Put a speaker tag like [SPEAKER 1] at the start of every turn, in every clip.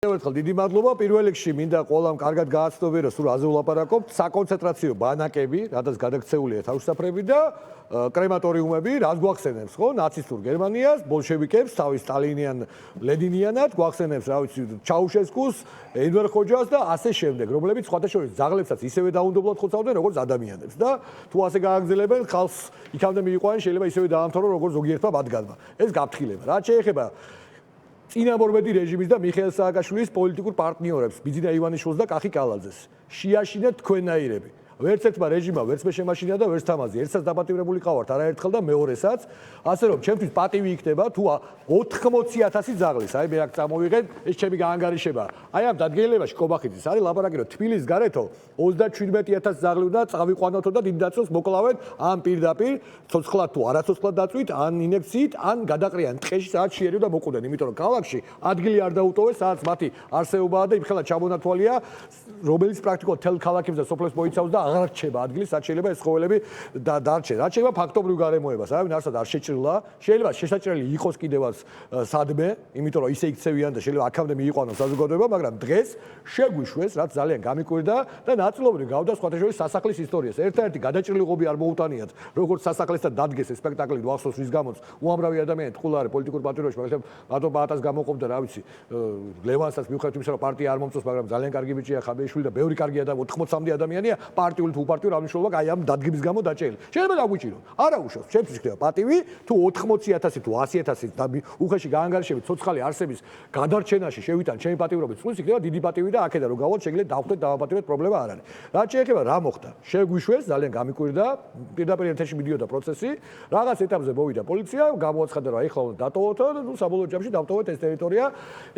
[SPEAKER 1] ერთხელ დიდი მადლობა პირველ რიგში მინდა ყველამ კარგად გააცნობიერო სულ რაზე ვლაპარაკობთ საკონცენტრაციო ბანაკები რადგან გადაქცეულია თავისაფრები და კრემატორიუმები რაც გვახსენებს ხო ნაცისტურ გერმანიას ბოლშევიკებს თავის სტალინიან ლენინიანად გვახსენებს რა ვიცი ჩაუშესკუს ენვერ ხოჯას და ასე შემდეგ რომლებიც სხვათა შორის ძაღლებსაც ისევე დაუნდობლად ხოცავდნენ როგორც ადამიანებს და თუ ასე გააგრძელებენ ხალხს იქამდე მიიყვანენ შეიძლება ისევე დაამთავრონ როგორც ზოგიერთმა მათგანმა ეს გაფრთხილება რაც შეეხება წინამორბედი რეჟიმის და მიხეილ სააკაშვილის პოლიტიკურ პარტნიორებს ბიძინა ივანიშვილს და კახი კალაძეს შეაშინეთ თქვენნაირები ვერც ერთმა რეჟიმმა ვერც მე შემაშინა და ვერც თამაზი ერთსაც დაპატიმრებული ყავართ არაერთხელ და მეორესაც ასე რომ ჩემთვის პატივი იქნება თუ 80,000 ძაღლის აი მე აქ წამოვიღეთ ეს ჩემი გაანგარიშება აი ამ დადგენილებაში კობახიძის არის ლაპარაკი რომ თბილისის გარეთო 37,000 ძაღლი უნდა წავიყვანოთო და დიდ დაცვას მოკლავენ ამ პირდაპირ ცოცხლად თუ არაცოცხლად დაწვით ან ინექციით ან გადაყრიან ტყეში სადაც შეერივ და მოკვდნენ იმიტომ რომ ქალაქში ადგილი არ დაუტოვეს სადაც მათი არსებობაა და იმხელა ჩამონათვალია რომელიც პრაქტიკულად თელ ქალაქებს და სოფლებს მოიცავს და აღარ რჩება ადგილი სადაც შეიძლება ეს ცხოველები დარჩენ რაც შეიძლება ფაქტობრივ გარემოებას არავინ არსად არ შეჭრილა შეიძლება შესაჭრელი იყოს კიდევაც სადმე იმიტომ რომ ისე იქცევიან და შეიძლება აქამდე მიიყვანონ საზოგადოება მაგრამ დღეს შეგვიშვეს რაც ძალიან გამიკვირდა და ნაწილობრივ გავდა სხვათა შორის სასახლის ისტორიას ერთადერთი გადაჭრილი ღობი არ მოუტანიათ როგორც სასახლესთან დადგეს ეს სპექტაკლი ვახსოვს ვის გამოც უამრავი ადამიანი თყულა არის პოლიტიკურ პატრიოტებში მაგრამ მათო პაატას გამოყოფდა რა ვიცი ლევანსაც მიუხედავად იმისა რომ პარტია არ მომწონს მაგრამ ძალიან კარგი ბიჭია ხაბეიშვილი და ბევრი კარგი ადამიანი 80-მდე ადამიანია პარტიული თუ პარტიული არ მნიშვნელობა აი ამ დადგმის გამო დაჭერილი შეიძლება დაგვიჭირო არა უშავს ჩემთვის ხდება პატივი თუ 80,000 თუ 100,000 და უხეში გაანგარიშებით ცოცხალი არსების გადარჩენაში შევიტან ჩემი პატივრობით წყვილს იქნება დიდი პატივი და აქედან რომ გავალთ შეგიძლიათ დავხვდეთ დავაპატიმრეთ პრობლემა არ არის რაც შეეხება რა მოხდა შეგვიშვეს ძალიან გამიკვირდა პირდაპირ ეთერში მიდიოდა პროცესი რაღაც ეტაპზე მოვიდა პოლიცია გამოაცხადა რომ ეხლა უნდა დატოვოთ და ნუ საბოლოო ჯამში დავტოვეთ ეს ტერიტორია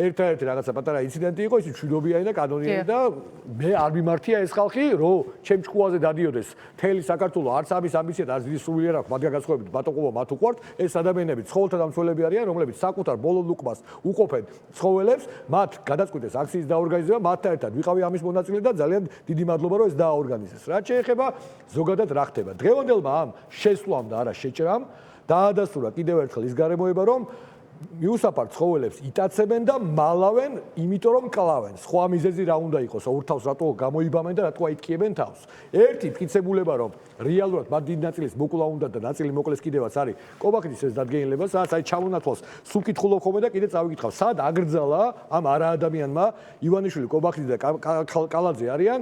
[SPEAKER 1] ერთადერთი რაღაცა პატარა ინციდენტი იყო ის ჩვიდობიანი და კანონიერი და მე არ მიმართია ეს ხალხი რომ ჩემ ჭკუაზე დადიოდეს თელი საქართველო არც ამის ამბიცია და არც დიდი სურვილი არ აქვს მათგან განსხვავებით ბატონყობა მათ უყვართ ეს ადამიანები ცხოველთა დამცველები არიან რომლებიც საკუთარ ბოლო ლუკმას უყოფენ ცხოველებს მათ გადაწყვიტეს აქციის დაორგანიზება მათთან ერთად ვიყავი ამის მონაწილე და ძალიან დიდი მადლობა რომ ეს დააორგანიზეს რაც შეეხება ზოგადად რა ხდება დღევანდელმა ამ შესვლამ და არა შეჭრამ დაადასტურა კიდევ ერთხელ ის გარემოება რომ მიუსაფარ ცხოველებს იტაცებენ და მალავენ, იმიტომ რომ კლავენ. სხვა მიზეზი რა უნდა იყოს, ორთავს რატო გამოიბამენ და რატო აიტკიებენ თავს. ერთი მტკიცებულება რომ რეალურად მათ დიდ ნაწილის მოკლა უნდა და ნაწილი მოკლეს კიდევაც არის კობახიძის ეს დადგენილება, სადაც აი ჩამონათვალს სულ კითხულობ ხოლმე და კიდე წავიკითხავ. სად აგრძალა ამ არაადამიანმა ივანიშვილი, კობახიძე და კალაძე არიან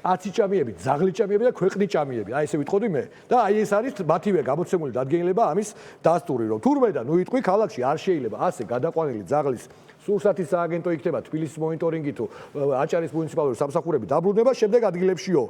[SPEAKER 1] კაციჭამიები, ძაღლიჭამიები და ქვეყნიჭამიები. აი ესე ვიტყოდი მე. და აი ეს არის მათივე გამოცემული დადგენილება ამის დასტური, რომ თურმე და ნუ იტყვი ქალაქში არ შეიძლება ასე გადაყვანილი ძაღლის სურსათის სააგენტო იქნება თბილისის მონიტორინგი თუ აჭარის მუნიციპალური სამსახურები დაბრუნება შემდეგ ადგილებშიო.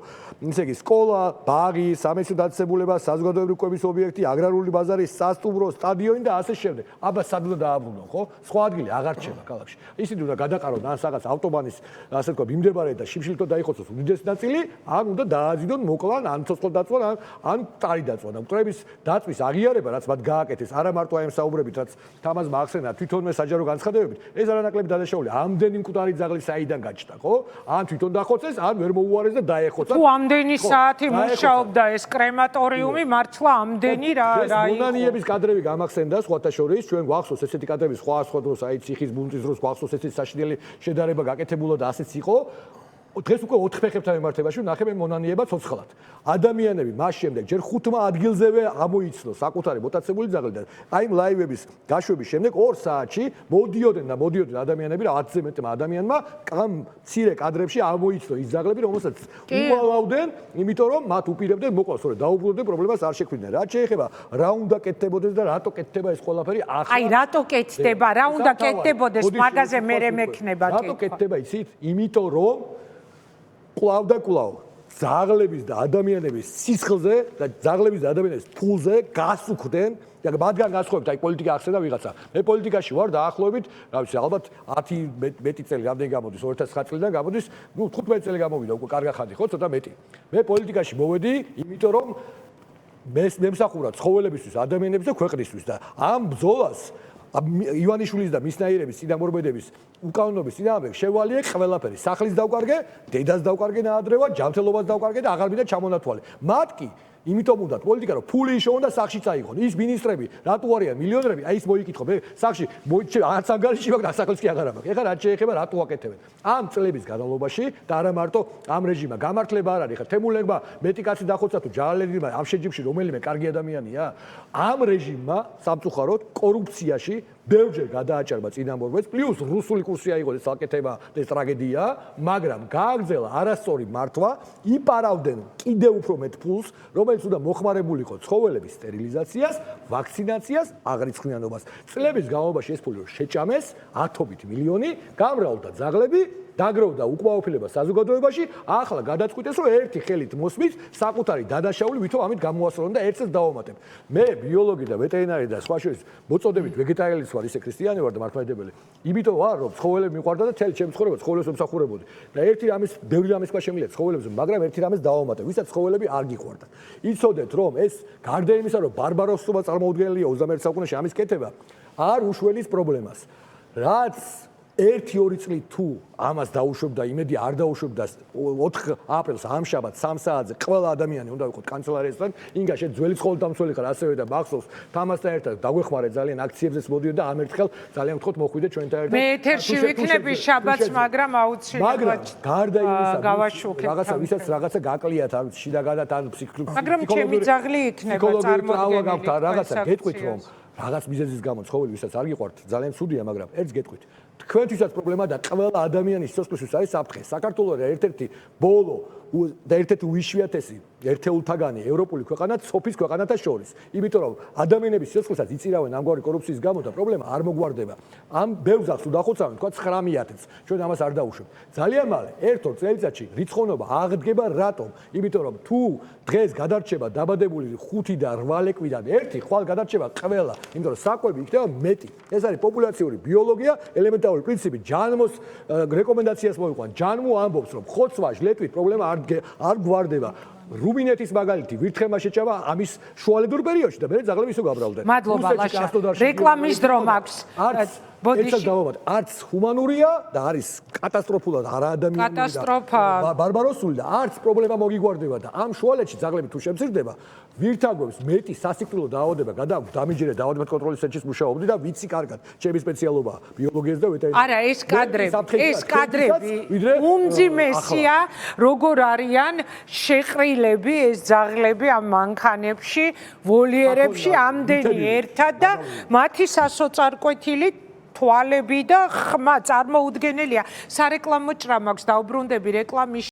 [SPEAKER 1] ისე იგი სკოლა, ბაღი, სამეცნიერო დაწესებულება, საზოგადოებრივი კვების ობიექტი, აგრარული ბაზარი, სასტუმრო, სტადიონი და ასე შემდეგ. აბა სად უნდა დააბრუნონ, ხო? სხვა ადგილი აღარ რჩება ქალაქში. ისინი უნდა გადაყარონ ან რაღაც ავტობანის, ასე თქვა, მიმდებარე და შიმშილით დაიხოცოს უდიდესი ნაწილი, ან უნდა დააძინონ, მოკლან, ან ცოცხლად დაწვან, ან ტარი დაწვან. მკვლების დაწვის აღიარება, რაც მათ გააკეთეს, არა მარტო აი ამ საუბრებით, რაც თამაზმა ახსენა თვითონვე საჯარო განცხადებებით. ეს არანაკლები დადაშაული. ამდენი მკვდარი ძაღლი საიდან გაჩნდა, ხო? ან თვითონ დახოცეს, ან ვერ მოუარეს და დაეხოცა.
[SPEAKER 2] თუ ამდენი საათი მუშაობდა ეს კრემატორიუმი, მართლა ამდენი რა იყო?
[SPEAKER 1] მონანიების კადრები გამახსენდა სხვათა შორის, ჩვენ გვახსოვს ესეთი კადრები სხვა დროს, აი ციხის ბუნტის დროს გვახსოვს ესეთი საშინელი შედარება გაკეთებულა და ასეც იყო. დღეს უკვე 4 ფეხებთან მიმართებაში ვნახებენ მონანიება ცოცხლად. ადამიანები მას შემდეგ ჯერ 5 ადგილზევე ამოიცნო საკუთარი მოტაცებული ძაღლი და აი იმ ლაივების გაშვების შემდეგ 2 საათში მოდიოდნენ ადამიანები რა 10-ზე მეტმა ადამიანმა ამ მცირე კადრებში ამოიცნო ის ძაღლები რომელსაც უვალავდნენ იმიტომ რომ მათ უპირებდნენ მოყვა სწორედ დაუბრუნდნენ პრობლემას არ შექმნიდნენ რაც შეეხება რა უნდა კეთდებოდეს და რატო კეთდება ეს ყველაფერი ახლა
[SPEAKER 2] აი რატო კეთდება რა უნდა კეთდებოდეს მაგაზე მე მექნება
[SPEAKER 1] რატო კეთდება იცით იმიტომ რომ კლავ ძაღლების და ადამიანების სისხლზე და ძაღლების და ადამიანების ფულზე გასუქდნენ და მათგან განსხვავებით აი პოლიტიკა ახსენა ვიღაცა მე პოლიტიკაში ვარ დაახლოებით რა ვიცი ალბათ 10 მეტი წელი რამდენი გამოდის 2009 წლიდან გამოდის ნუ 15 წელი გამოვიდა უკვე კარგა ხანდი ხო ცოტა მეტი მე პოლიტიკაში მოვედი იმიტომ რომ მემსახურა ცხოველებისთვის ადამიანების და ქვეყნისთვის და ამ ბრძოლას ივანიშვილის და მისნაირების წინამორბედების უკანონობის წინააღმდეგ შევალიე ყველაფერი სახლის დავკარგე დედას დავკარგე ნაადრევად ჯანმრთელობას დავკარგე და აღარ მინდა ჩამონათვალე მათ კი იმიტომ უნდა პოლიტიკა რომ ფული იშოვონ და სახში წაიღონ. ის მინისტრები რატო არიან მილიონერები? აი ის მოიკითხო, მე სახში არც ანგარიში მაქვს, დასახელს კი აღარ მაქვს. ეხლა რაც შეეხება რატო აკეთებენ? ამ წლების განმავლობაში და არა მარტო ამ რეჟიმმა გამართლება არ არის. ხა თემულებმა მეტი კაცი დახოცა თუ ჯალალედინმა ამ შეჯიბში რომელიმე კარგი ადამიანია? ამ რეჟიმმა სამწუხაროდ კორუფციაში ბევრჯერ გადააჭარბა წინამორბედს, პლუს რუსული კურსი აიღო ეს აკეთება და ეს ტრაგედია, მაგრამ გააგრძელა არასწორი მართვა, იპარავდნენ კიდევ უფრო მეტ ფულს, რომელიც უნდა მოხმარებულიყო ცხოველების სტერილიზაციას, ვაქცინაციას, აღრიცხვიანობას. წლების განმავლობაში ეს ფული შეჭამეს, ათობით მილიონი, გამრავლდა ძაღლები, დაგროვდა უკმაყოფილება საზოგადოებაში, ახლა გადაწყვიტეს, რომ ერთი ხელით მოსმის საკუთარი დადაშაული, ვითომ ამით გამოასწორონ და ერთსაც დავამატებ. მე ბიოლოგი და ვეტერინარი და სხვა შორის მოწოდებით ვეგეტარიელიც ვარ, ისე ქრისტიანი ვარ და მართლმადიდებელი. იმიტომ ვარ, რომ ცხოველები მიყვარდა და თელ ჩემს ცხოვრებას ცხოველებს ვემსახურებოდი. და ერთი რამის, ბევრი რამის სხვა შემიძლია ცხოველებზე, მაგრამ ერთი რამის დავამატებ, ვისაც ცხოველები არ გიყვარდათ. იცოდეთ, რომ ეს გარდა იმისა, რომ ბარბაროსობა წარმოუდგენელია 21 საუკუნეში ამის კეთება, არ უშველის პრობლემას. რაც 1-2 წლით თუ ამას დაუშვებდა, იმედი არ დაუშვებდა 4 აპრილს ამ შაბათს 3 საათზე ყველა ადამიანი უნდა ვიყოთ კანცელარიასთან, ინგაშე ძველი ცხოველთამცველი ხარ ასევე და მახსოვს თამასთან ერთად დაგვეხმარეთ ძალიან აქციებზეც მოდიოდა და ამ ერთხელ ძალიან ვთქვათ მოხვიდეთ ჩვენთან ერთად.
[SPEAKER 2] მე ეთერში ვიქნები შაბათს, მაგრამ აუცილებლად
[SPEAKER 1] გარდა იმისა,
[SPEAKER 2] გავაშუქებ.
[SPEAKER 1] რაღაცა ვისაც რაღაცა გაკლიათ, არ ვიცი, შინაგანად ან ფსიქოლოგიურად.
[SPEAKER 2] მაგრამ ჩემი ძაღლი იქნება წარმოდგენილი.
[SPEAKER 1] რაღაცა გეტყვით რომ რაღაც მიზეზის გამო ცხოველი ვისაც არ გიყვართ, ძალიან ცუდია, მაგრამ ერთს გეტყვით. თქვენთვისაც პრობლემა და ყველა ადამიანის სიცოცხლისთვის არის საფრთხე. საქართველოს ერთ-ერთი ბოლო და ერთ-ერთი უიშვიათესი ერთეულთაგანი ევროპული ქვეყანა სოფის ქვეყანათა შორის. იმიტომ რომ ადამიანების სიცოცხლესაც იწირავენ ამგვარი კორუფციის გამო და პრობლემა არ მოგვარდება. ამ ბევრ ზახს უდახოცავენ, თქვა 9-10-ს. ჩვენ ამას არ დაუშვებთ. ძალიან მალე 1-2 წელიწადში რიცხოვნობა აღდგება რატომ? იმიტომ რომ თუ დღეს გადარჩება დაბადებული 5 და 8 ლეკვიდან ერთი, ხვალ გადარჩება ყველა. იმიტომ რომ საკვები იქნება მეტი. ეს არის პოპულაციური ბიოლოგია, ელემენტარული პრინციპი. ჯანმოს რეკომენდაციას მოვიყვან. ჯანმო ამბობს რომ ხოცვა, ჟლეტვით პრობლემა არ გვარდება. რუბინეთის მაგალითი ვირთხემა შეჭამა ამის შუალედურ პერიოდში და მე ძაღლები ისო გაბრალდნენ.
[SPEAKER 2] მადლობა ლაშა. რეკლამის დრო მაქვს.
[SPEAKER 1] არც ჰუმანურია და არის კატასტროფულად არაადამიანური
[SPEAKER 2] კატასტროფა.
[SPEAKER 1] ბარბაროსული და არც პრობლემა მოგიგვარდება და ამ შუალედში ძაღლები თუ შემცირდება, ვირთაგვებს მეტი სასიკვდილო დაავადება დამიჯერე დაავადებათა კონტროლის ცენტრში მუშაობდი და ვიცი კარგად, ჩემი სპეციალობაა ბიოლოგიას და ვეტერინარია.
[SPEAKER 2] არა, ეს კადრები უმძიმესია, როგორ არიან შეყრილები ეს ძაღლები ამ მანქანებში, ვოლიერებში ამდენი ერთად და მათი სასოწარკვეთილი თვალები და ხმა წარმოუდგენელია. სარეკლამო ჭრა მაქვს, დაუბრუნდები რეკლამის